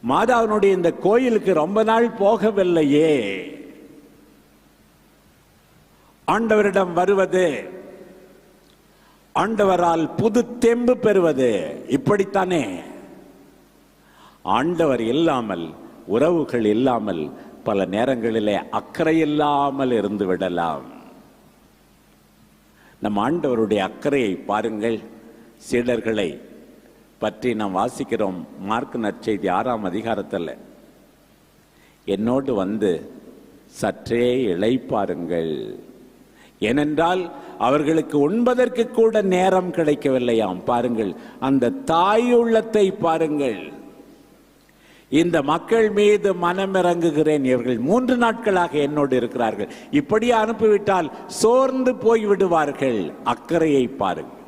மாதாவினுடைய இந்த கோயிலுக்கு ரொம்ப நாள் போகவில்லையே, ஆண்டவரிடம் வருவது, ஆண்டவரால் புது தெம்பு பெறுவது, இப்படித்தானே. ஆண்டவர் இல்லாமல், உறவுகள் இல்லாமல் பல நேரங்களிலே அக்கறை இல்லாமல் இருந்து விடலாம். நம் ஆண்டவருடைய அக்கறையை பாருங்கள். சீடர்களை பற்றி நாம் வாசிக்கிறோம் மார்க் நற்செய்தி 6ஆம் அதிகாரத்தில். என்னோடு வந்து சற்றே இளைப்பாருங்கள், ஏனென்றால் அவர்களுக்கு உண்பதற்கு கூட நேரம் கிடைக்கவில்லையாம். பாருங்கள் அந்த தாய் உள்ளத்தை பாருங்கள். இந்த மக்கள் மீது மனமிறங்குகிறேன், இவர்கள் 3 நாட்களாக என்னோடு இருக்கிறார்கள், இப்படியே அனுப்பிவிட்டால் சோர்ந்து போய் விடுவார்கள். அக்கறையை பாருங்கள்.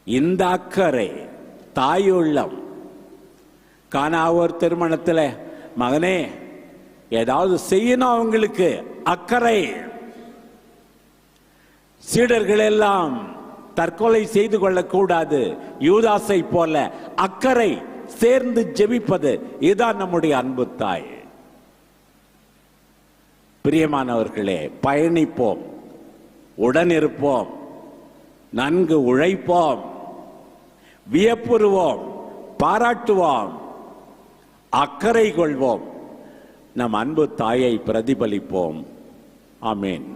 இந்த அக்கறை, தாயுள்ளம். கானாவூர் திருமணத்தில் மகனே ஏதாவது செய்யணும், அவங்களுக்கு அக்கறை. சீடர்கள் எல்லாம் தற்கொலை செய்து கொள்ளக்கூடாது, யூதாசை போல அக்கறை, சேர்ந்து ஜெபிப்பது. இதுதான் நம்முடைய அன்பு தாய். பிரியமானவர்களே, பயணிப்போம், உடனிருப்போம், நன்கு உழைப்போம், வியப்புறுவோம், பாராட்டுவோம், அக்கறை கொள்வோம், நம் அன்பு தாயை பிரதிபலிப்போம். ஆமேன்.